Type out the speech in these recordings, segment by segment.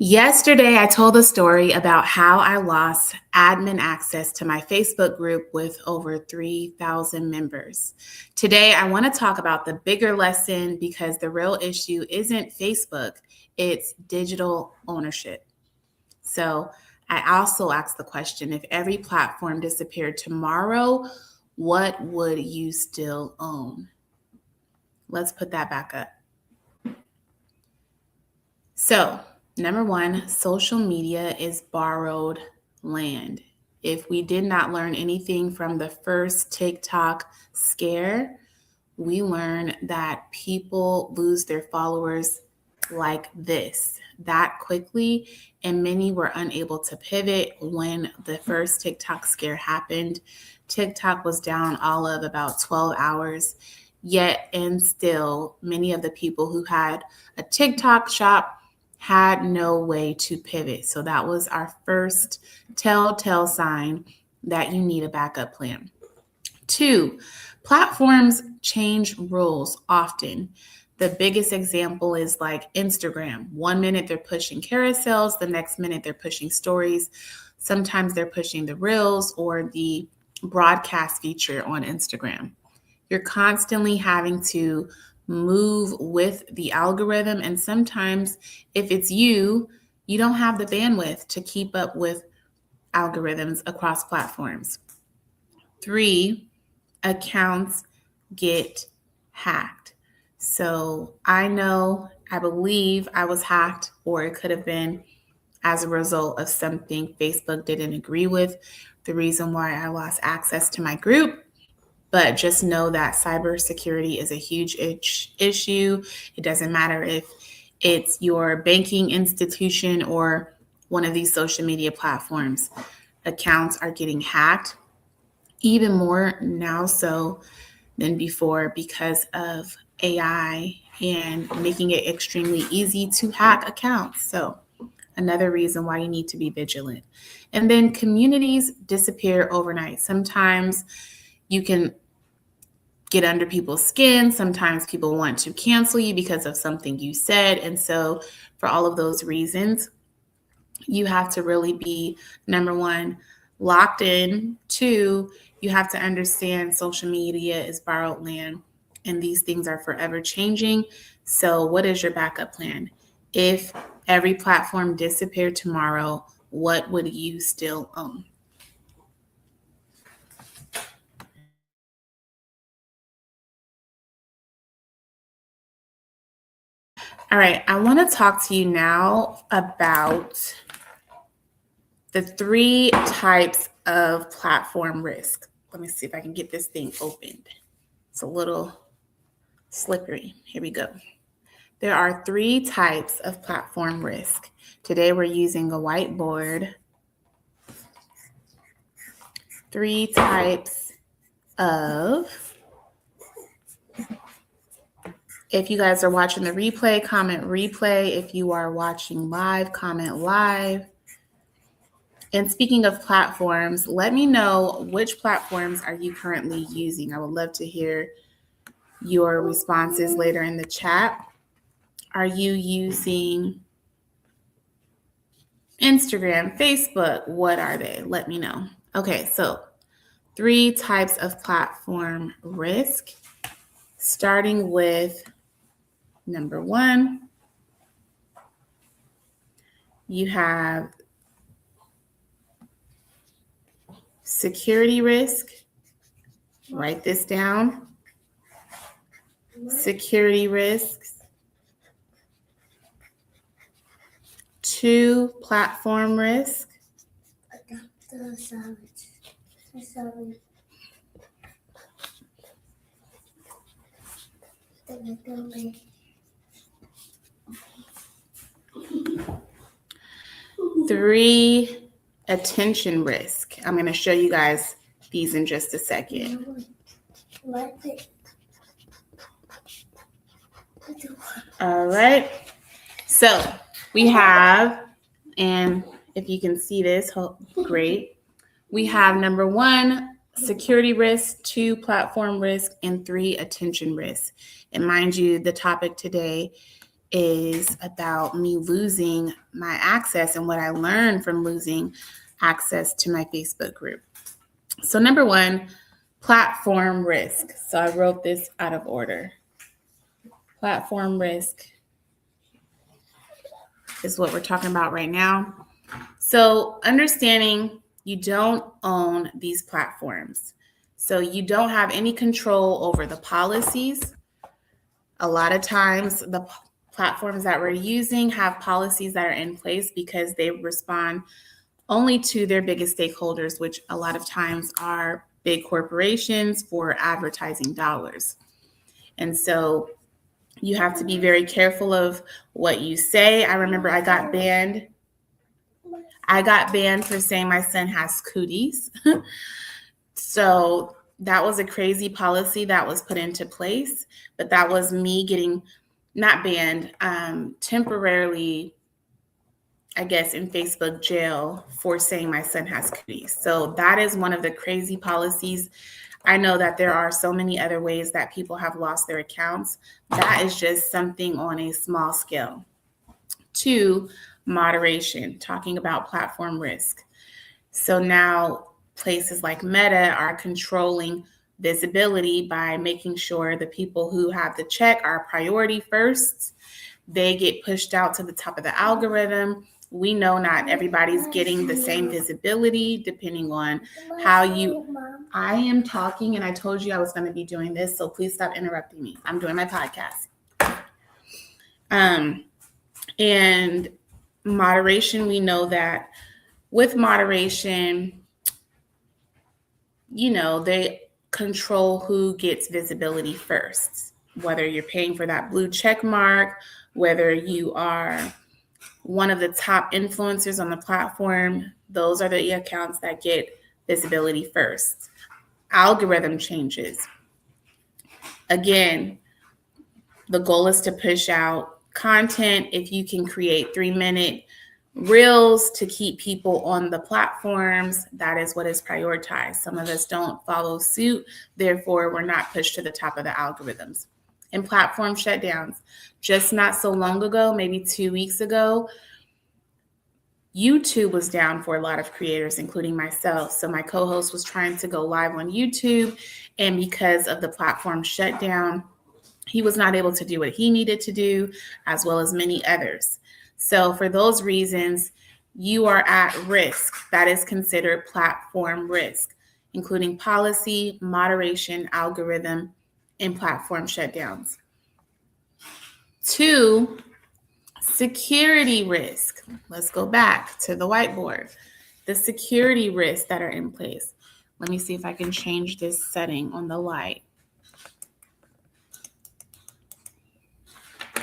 Yesterday, I told a story about how I lost admin access to my Facebook group with over 3,000 members. Today, I want to talk about the bigger lesson because the real issue isn't Facebook, it's digital ownership. So I also asked the question, if every platform disappeared tomorrow, what would you still own? Let's put that back up. So, number one, social media is borrowed land. If we did not learn anything from the first TikTok scare, we learned that people lose their followers like this that quickly, and many were unable to pivot when the first TikTok scare happened. TikTok was down all of about 12 hours, yet and still, many of the people who had a TikTok shop had no way to pivot. So that was our first telltale sign that you need a backup plan. 2, platforms change rules often. The biggest example is like Instagram. 1 minute they're pushing carousels, the next minute they're pushing stories. Sometimes they're pushing the reels or the broadcast feature on Instagram. You're constantly having to move with the algorithm. And sometimes if it's you don't have the bandwidth to keep up with algorithms across platforms. 3, accounts get hacked. So I believe I was hacked, or it could have been as a result of something Facebook didn't agree with, the reason why I lost access to my group. But just know that cybersecurity is a huge issue. It doesn't matter if it's your banking institution or one of these social media platforms. Accounts are getting hacked, even more now so than before because of AI and making it extremely easy to hack accounts. So another reason why you need to be vigilant. And then communities disappear overnight. Sometimes you can get under people's skin. Sometimes people want to cancel you because of something you said. And so for all of those reasons, you have to really be, number one, locked in. 2, you have to understand social media is borrowed land and these things are forever changing. So what is your backup plan? If every platform disappeared tomorrow, what would you still own? All right, I want to talk to you now about the 3 types of platform risk. Let me see if I can get this thing opened. It's a little slippery. Here we go. There are 3 types of platform risk. Today we're using a whiteboard. 3 types of. If you guys are watching the replay, comment replay. If you are watching live, comment live. And speaking of platforms, let me know which platforms are you currently using. I would love to hear your responses later in the chat. Are you using Instagram, Facebook? What are they? Let me know. Okay, so 3 types of platform risk, starting with number 1. You have security risk. Write this down. Security risks. 2, platform risk. 3, attention risk. I'm going to show you guys these in just a second. All right. So we have, and if you can see this, great. We have number 1, security risk, 2, platform risk, and 3, attention risk. And mind you, the topic today is about me losing my access and what I learned from losing access to my Facebook group. So number one, platform risk. So I wrote this out of order. Platform risk is what we're talking about right now. So understanding you don't own these platforms. So you don't have any control over the policies. A lot of times the platforms that we're using have policies that are in place because they respond only to their biggest stakeholders, which a lot of times are big corporations for advertising dollars. And so you have to be very careful of what you say. I remember I got banned for saying my son has cooties. So that was a crazy policy that was put into place, but that was me getting not banned, temporarily, I guess, in Facebook jail for saying my son has cooties. So that is one of the crazy policies. I know that there are so many other ways that people have lost their accounts. That is just something on a small scale. 2, moderation, talking about platform risk. So now places like Meta are controlling visibility by making sure the people who have the check are priority first. They get pushed out to the top of the algorithm. We know not everybody's getting the same visibility depending on how you... I am talking and I told you I was going to be doing this, so please stop interrupting me. I'm doing my podcast. And moderation, we know that with moderation, they control who gets visibility first, whether you're paying for that blue check mark, whether you are one of the top influencers on the platform. Those are the accounts that get visibility first. Algorithm changes. Again, the goal is to push out content. If you can create 3-minute reels to keep people on the platforms, that is what is prioritized. Some of us don't follow suit, therefore we're not pushed to the top of the algorithms. And platform shutdowns. Just not so long ago, maybe 2 weeks ago, YouTube was down for a lot of creators, including myself. So my co-host was trying to go live on YouTube, and because of the platform shutdown, he was not able to do what he needed to do, as well as many others. So for those reasons, you are at risk. That is considered platform risk, including policy, moderation, algorithm, and platform shutdowns. 2, security risk. Let's go back to the whiteboard. The security risks that are in place. Let me see if I can change this setting on the light.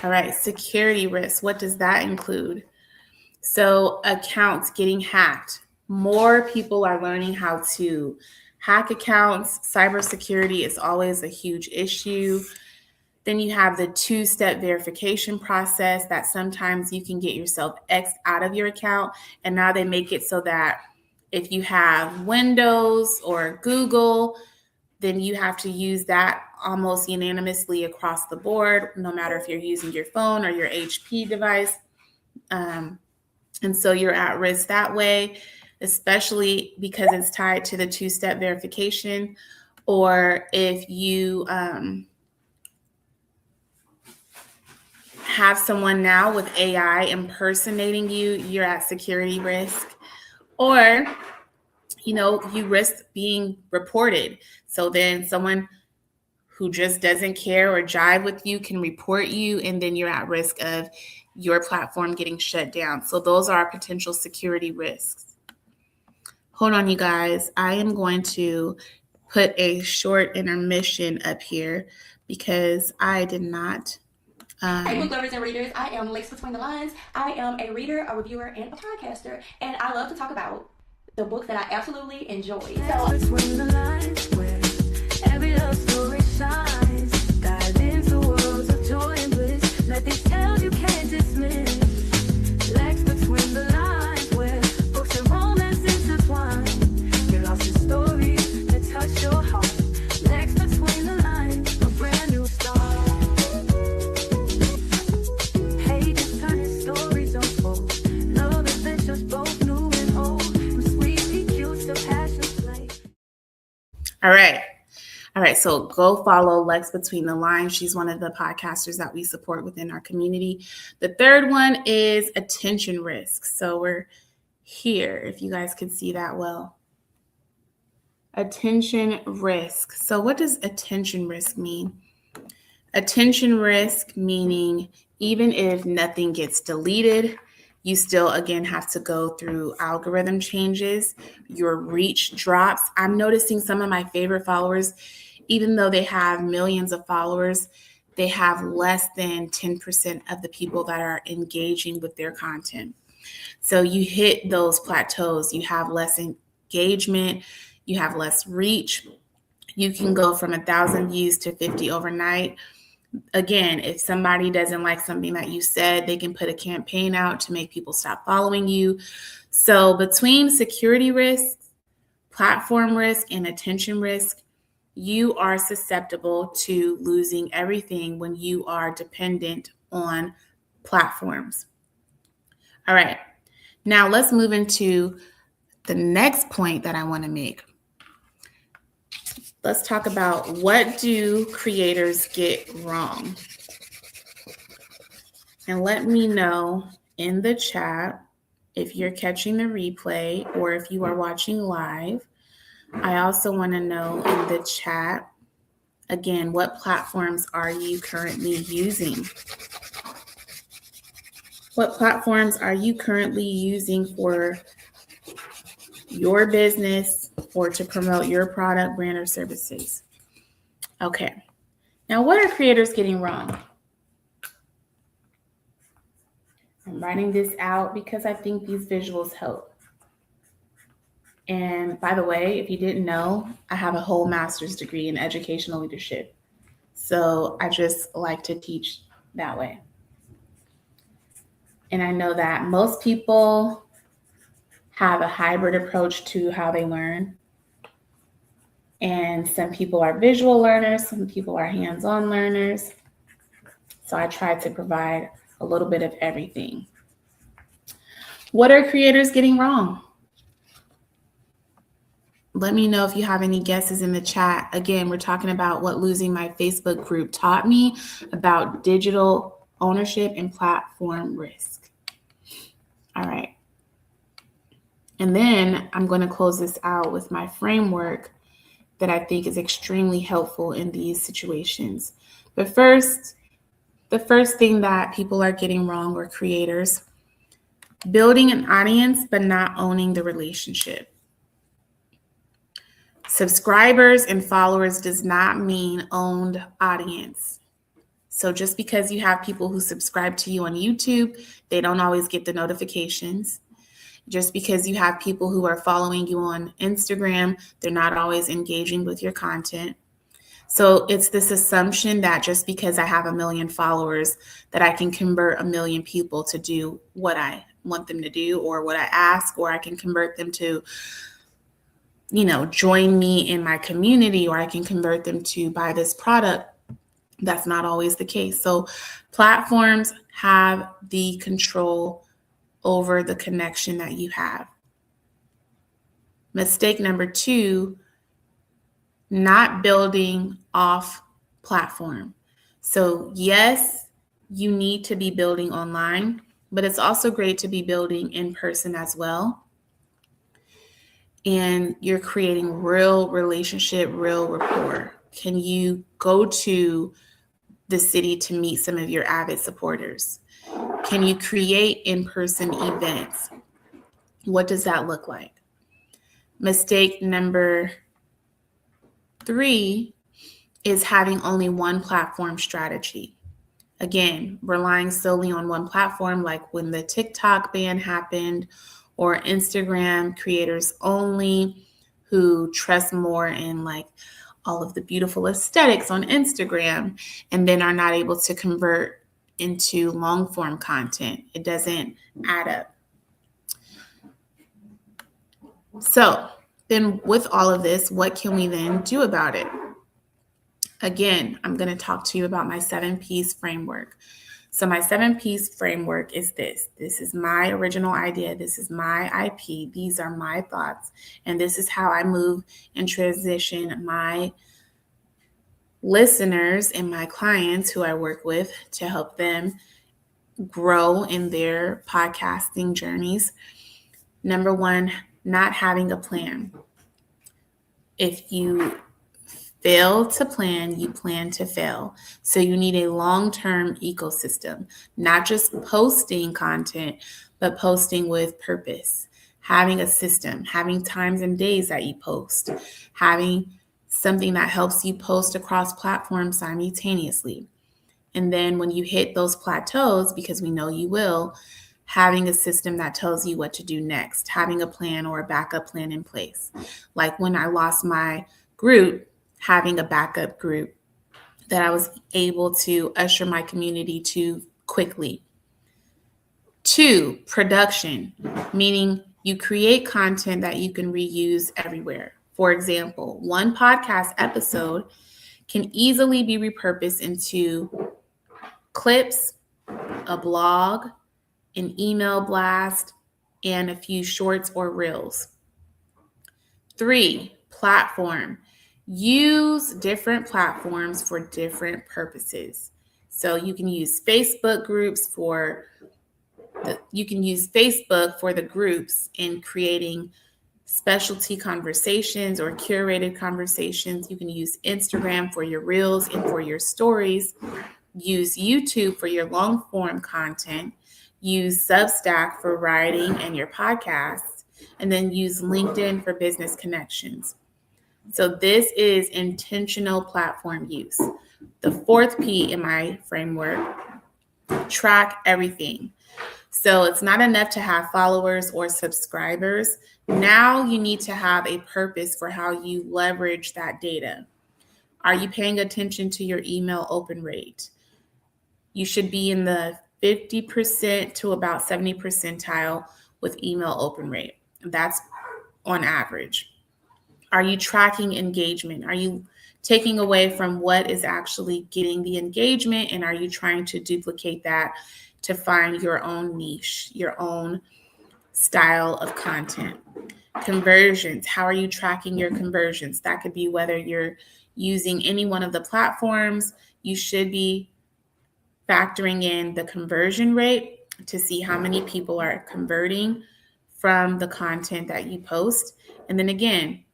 All right, security risks. What does that include? So accounts getting hacked. More people are learning how to hack accounts. Cybersecurity is always a huge issue. Then you have the 2-step verification process that sometimes you can get yourself X'd out of your account. And now they make it so that if you have Windows or Google, then you have to use that almost unanimously across the board, no matter if you're using your phone or your HP device. And so you're at risk that way, especially because it's tied to the 2-step verification. Or if you have someone now with AI impersonating you, you're at security risk. Or, you risk being reported. So then someone who just doesn't care or jive with you can report you, and then you're at risk of your platform getting shut down. So those are potential security risks. Hold on, you guys. I am going to put a short intermission up here because I did not... Hey, book lovers and readers, I am Lex Between the Lines. I am a reader, a reviewer, and a podcaster, and I love to talk about the books that I absolutely enjoy. Between the lines, where every love story shines, dive into worlds of joy and bliss. Let these tales you can't dismiss. Lex Between the Lines, where books and romance intertwine. Get lost in stories that touch your heart. Lex Between the Lines, a brand new start. All right, so go follow Lex Between the Lines. She's one of the podcasters that we support within our community. The third one is attention risk. So we're here, if you guys can see that well. Attention risk. So what does attention risk mean? Attention risk meaning even if nothing gets deleted, you still, again, have to go through algorithm changes. Your reach drops. I'm noticing some of my favorite followers, even though they have millions of followers, they have less than 10% of the people that are engaging with their content. So you hit those plateaus. You have less engagement. You have less reach. You can go from 1,000 views to 50 overnight. Again, if somebody doesn't like something that you said, they can put a campaign out to make people stop following you. So between security risks, platform risk, and attention risk, you are susceptible to losing everything when you are dependent on platforms. All right, now let's move into the next point that I want to make. Let's talk about what do creators get wrong? And let me know in the chat if you're catching the replay or if you are watching live. I also want to know in the chat, again, what platforms are you currently using? What platforms are you currently using for your business or to promote your product, brand, or services? Okay. Now, what are creators getting wrong? I'm writing this out because I think these visuals help. And by the way, if you didn't know, I have a whole master's degree in educational leadership. So I just like to teach that way. And I know that most people have a hybrid approach to how they learn. And some people are visual learners, some people are hands-on learners. So I try to provide a little bit of everything. What are creators getting wrong? Let me know if you have any guesses in the chat. Again, we're talking about what losing my Facebook group taught me about digital ownership and platform risk. All right. And then I'm going to close this out with my framework that I think is extremely helpful in these situations. But first, the first thing that people are getting wrong, or creators, building an audience but not owning the relationship. Subscribers and followers does not mean owned audience. So just because you have people who subscribe to you on YouTube, they don't always get the notifications. Just because you have people who are following you on Instagram, they're not always engaging with your content. So it's this assumption that just because I have 1 million followers, that I can convert 1 million people to do what I want them to do or what I ask, or I can convert them to, join me in my community, or I can convert them to buy this product. That's not always the case. So platforms have the control over the connection that you have. Mistake number 2, not building off platform. So yes, you need to be building online, but it's also great to be building in person as well. And you're creating real relationship, real rapport. Can you go to the city to meet some of your avid supporters? Can you create in-person events? What does that look like? Mistake number 3 is having only one platform strategy. Again, relying solely on one platform, like when the TikTok ban happened, or Instagram creators only, who trust more in like all of the beautiful aesthetics on Instagram and then are not able to convert into long form content. It doesn't add up. So then with all of this, what can we then do about it? Again, I'm going to talk to you about my 7 P's framework. So my 7P's framework is this. This is my original idea. This is my IP. These are my thoughts. And this is how I move and transition my listeners and my clients who I work with to help them grow in their podcasting journeys. Number one, not having a plan. If you fail to plan, you plan to fail. So you need a long-term ecosystem, not just posting content, but posting with purpose, having a system, having times and days that you post, having something that helps you post across platforms simultaneously. And then when you hit those plateaus, because we know you will, having a system that tells you what to do next, having a plan or a backup plan in place. Like when I lost my group, having a backup group that I was able to usher my community to quickly. 2, production, meaning you create content that you can reuse everywhere. For example, one podcast episode can easily be repurposed into clips, a blog, an email blast, and a few shorts or reels. 3, platform. Use different platforms for different purposes. So you can use Facebook groups for the groups in creating specialty conversations or curated conversations. You can use Instagram for your reels and for your stories. Use YouTube for your long form content. Use Substack for writing and your podcasts, and then use LinkedIn for business connections. So this is intentional platform use. The 4th P in my framework, track everything. So it's not enough to have followers or subscribers. Now you need to have a purpose for how you leverage that data. Are you paying attention to your email open rate? You should be in the 50% to about 70 percentile with email open rate. That's on average. Are you tracking engagement? Are you taking away from what is actually getting the engagement, and are you trying to duplicate that to find your own niche, your own style of content? Conversions. How are you tracking your conversions? That could be whether you're using any one of the platforms. You should be factoring in the conversion rate to see how many people are converting from the content that you post. And then again,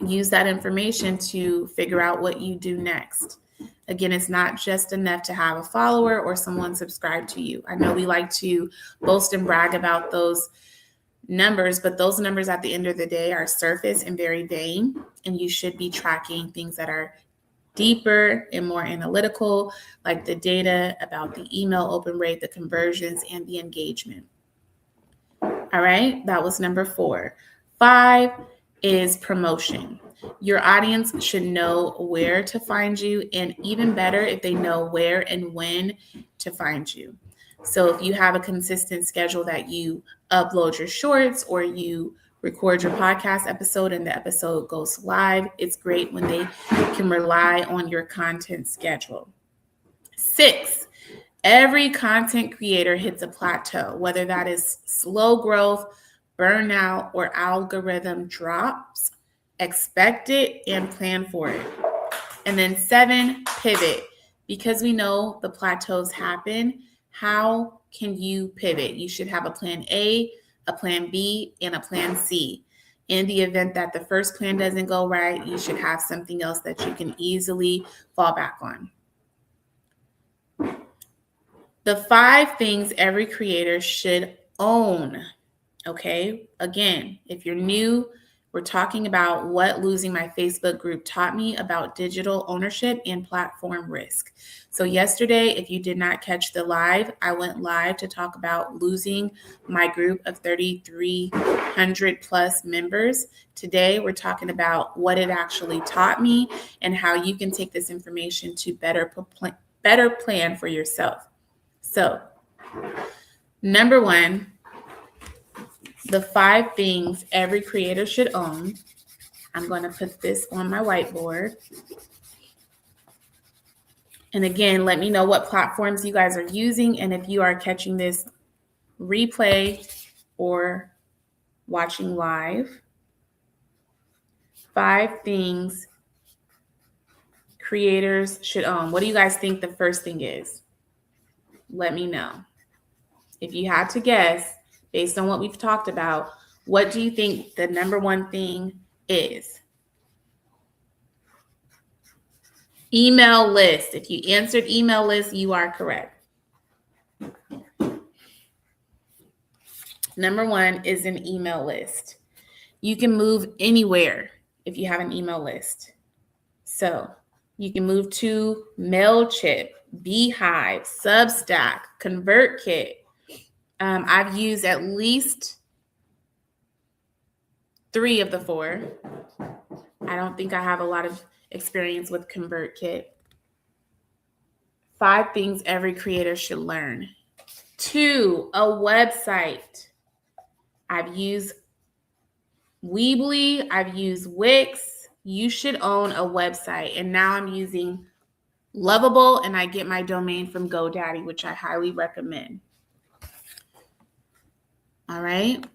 use that information to figure out what you do next. Again, it's not just enough to have a follower or someone subscribe to you. I know we like to boast and brag about those numbers, but those numbers at the end of the day are surface and very vain, and you should be tracking things that are deeper and more analytical, like the data about the email open rate, the conversions, and the engagement. All right, that was number 4. 5 is promotion. Your audience should know where to find you, and even better if they know where and when to find you. So if you have a consistent schedule that you upload your shorts or you record your podcast episode and the episode goes live, it's great when they can rely on your content schedule. 6, every content creator hits a plateau, whether that is slow growth, burnout, or algorithm drops. Expect it and plan for it. And then 7, pivot. Because we know the plateaus happen, how can you pivot? You should have a plan A, a plan B, and a plan C. In the event that the first plan doesn't go right, you should have something else that you can easily fall back on. The 5 things every creator should own. Okay, again, if you're new, we're talking about what losing my Facebook group taught me about digital ownership and platform risk. So yesterday, if you did not catch the live, I went live to talk about losing my group of 3,300 plus members. Today, we're talking about what it actually taught me and how you can take this information to better plan for yourself. So, number 1, the 5 things every creator should own. I'm going to put this on my whiteboard. And again, let me know what platforms you guys are using and if you are catching this replay or watching live. 5 things creators should own. What do you guys think the first thing is? Let me know. If you had to guess, based on what we've talked about, what do you think the number one thing is? Email list. If you answered email list, you are correct. Number 1 is an email list. You can move anywhere if you have an email list. So you can move to Mailchimp, Beehiiv, Substack, ConvertKit. I've used at least 3 of the 4. I don't think I have a lot of experience with ConvertKit. 5 things every creator should learn. 2, a website. I've used Weebly, I've used Wix. You should own a website. And now I'm using Lovable, and I get my domain from GoDaddy, which I highly recommend. All right.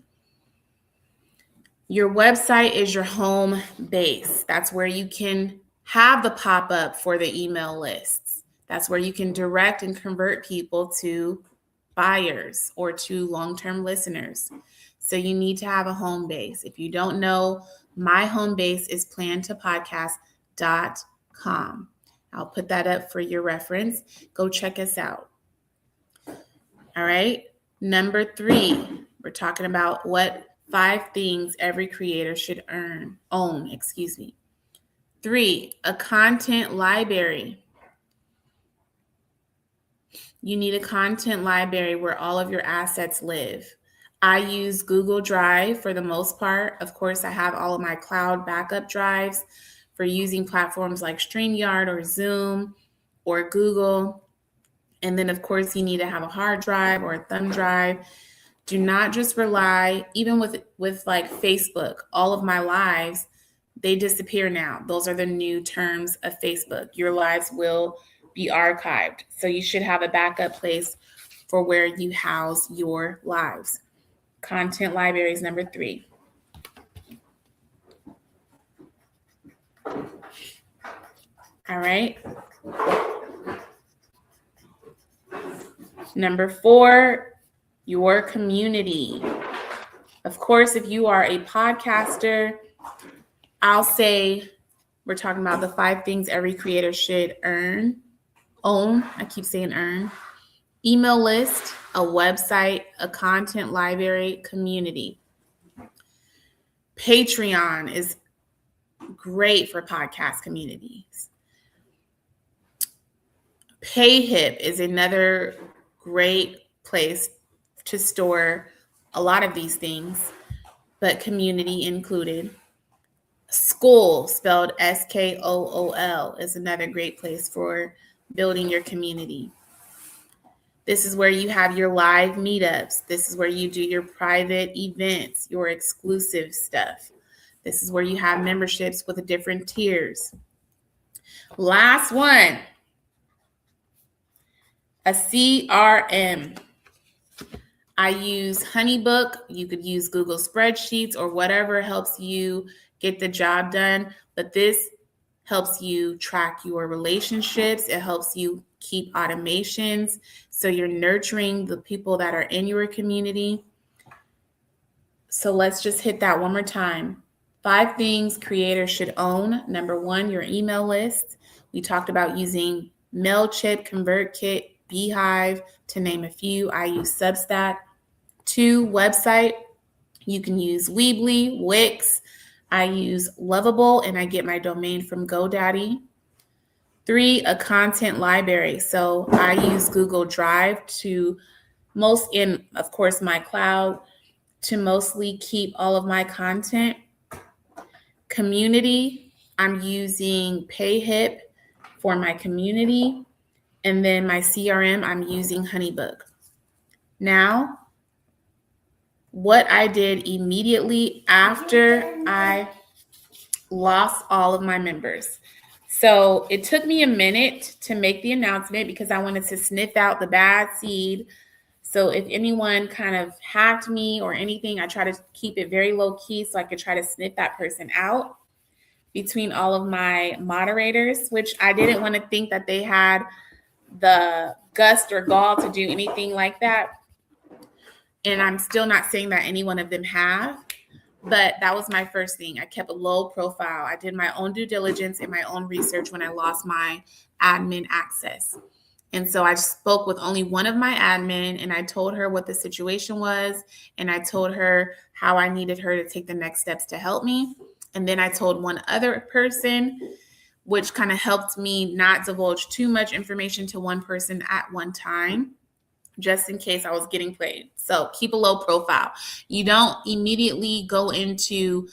Your website is your home base. That's where you can have the pop-up for the email lists. That's where you can direct and convert people to buyers or to long-term listeners. So you need to have a home base. If you don't know, my home base is plantopodcast.com. I'll put that up for your reference. Go check us out. All right. Number 3, we're talking about what 5 things every creator should own. 3, a content library. You need a content library where all of your assets live. I use Google Drive for the most part. Of course, I have all of my cloud backup drives for using platforms like StreamYard or Zoom or Google. And then, of course, you need to have a hard drive or a thumb drive. Do not just rely, even with like Facebook, all of my lives, they disappear now. Those are the new terms of Facebook. Your lives will be archived. So you should have a backup place for where you house your lives. Content library is number 3. All right. Number 4, your community. Of course, if you are a podcaster, I'll say we're talking about the 5 things every creator should own. I keep saying earn. Email list, a website, a content library, community. Patreon is great for podcast communities. Beehiiv is another great place to store a lot of these things, but community included. Skool, spelled Skool, is another great place for building your community. This is where you have your live meetups. This is where you do your private events, your exclusive stuff. This is where you have memberships with different tiers. Last one, a CRM. I use HoneyBook. You could use Google Spreadsheets or whatever helps you get the job done. But this helps you track your relationships. It helps you keep automations. So you're nurturing the people that are in your community. So let's just hit that one more time. 5 things creators should own. Number 1, your email list. We talked about using Mailchimp, ConvertKit, Beehiiv, to name a few. I use Substack. 2, website. You can use Weebly, Wix. I use Lovable, and I get my domain from GoDaddy. 3, a content library. So I use Google Drive of course, my cloud to mostly keep all of my content. Community, I'm using Beehiiv for my community. And then my CRM, I'm using HoneyBook. Now, what I did immediately after I lost all of my members. So it took me a minute to make the announcement because I wanted to sniff out the bad seed. So if anyone kind of hacked me or anything, I try to keep it very low key so I could try to sniff that person out between all of my moderators, which I didn't want to think that they had the gust or gall to do anything like that. And I'm still not saying that any one of them have, but that was my first thing. I kept a low profile. I did my own due diligence and my own research when I lost my admin access. And so I spoke with only one of my admin and I told her what the situation was. And I told her how I needed her to take the next steps to help me. And then I told one other person, which kind of helped me not divulge too much information to one person at one time, just in case I was getting played. So keep a low profile. You don't immediately go into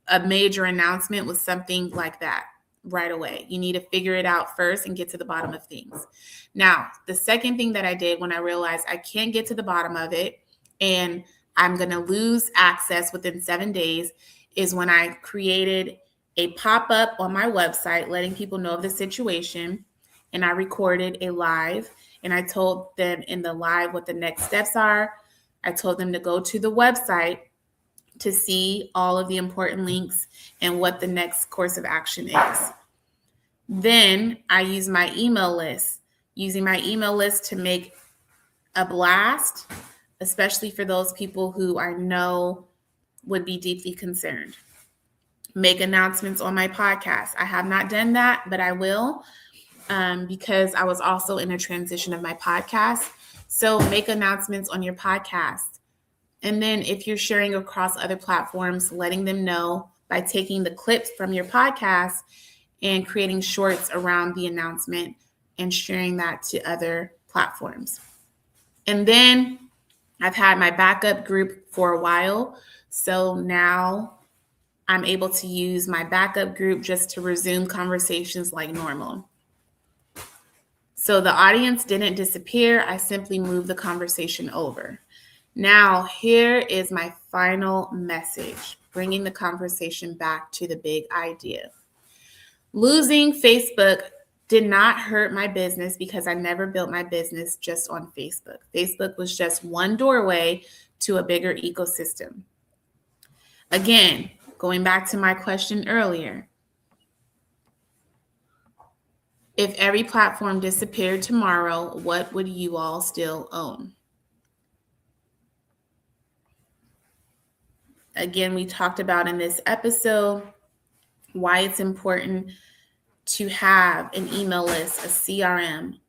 a major announcement with something like that right away. You need to figure it out first and get to the bottom of things. Now, the second thing that I did when I realized I can't get to the bottom of it and I'm going to lose access within 7 days is when I created a pop-up on my website letting people know of the situation, and I recorded a live, and I told them in the live what the next steps are. I told them to go to the website to see all of the important links and what the next course of action is. Then I use my email list, using my email list to make a blast, especially for those people who I know would be deeply concerned. Make announcements on my podcast. I have not done that, but I will because I was also in a transition of my podcast. So make announcements on your podcast. And then if you're sharing across other platforms, letting them know by taking the clips from your podcast and creating shorts around the announcement and sharing that to other platforms. And then I've had my backup group for a while. So now I'm able to use my backup group just to resume conversations like normal. So the audience didn't disappear. I simply moved the conversation over. Now, here is my final message, bringing the conversation back to the big idea. Losing Facebook did not hurt my business because I never built my business just on Facebook. Facebook was just one doorway to a bigger ecosystem. Again, going back to my question earlier, if every platform disappeared tomorrow, what would you all still own? Again, we talked about in this episode why it's important to have an email list, a CRM,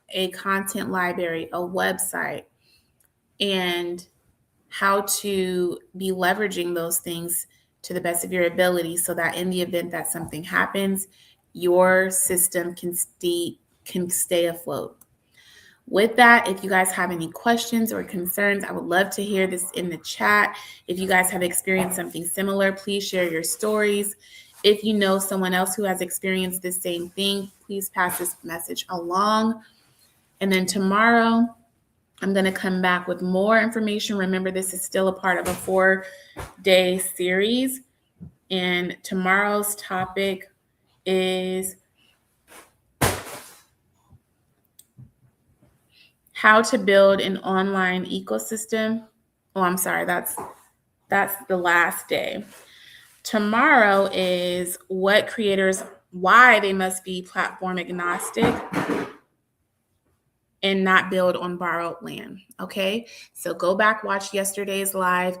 a content library, a website, and how to be leveraging those things to the best of your ability so that in the event that something happens, your system can stay afloat. With that, if you guys have any questions or concerns, I would love to hear this in the chat. If you guys have experienced something similar, please share your stories. If you know someone else who has experienced the same thing, please pass this message along. And then tomorrow, I'm going to come back with more information. Remember, this is still a part of a 4-day series. And tomorrow's topic is how to build an online ecosystem. Oh, I'm sorry, that's the last day. Tomorrow is what creators, why they must be platform agnostic and not build on borrowed land. Okay, so go back, watch yesterday's live,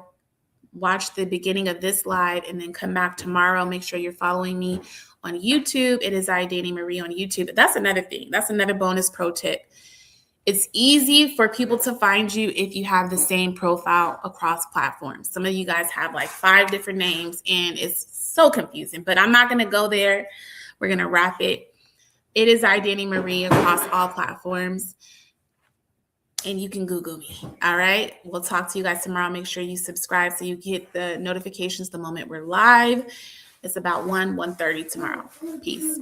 watch the beginning of this live, and then come back tomorrow. Make sure you're following me on YouTube. It is DaniMarie on YouTube. That's another thing. That's another bonus pro tip. It's easy for people to find you if you have the same profile across platforms. Some of you guys have like 5 different names and it's so confusing, but I'm not going to go there. We're going to wrap it. It is DaniMarie across all platforms. And you can Google me. All right. We'll talk to you guys tomorrow. Make sure you subscribe so you get the notifications the moment we're live. It's about 1:30 tomorrow. Peace.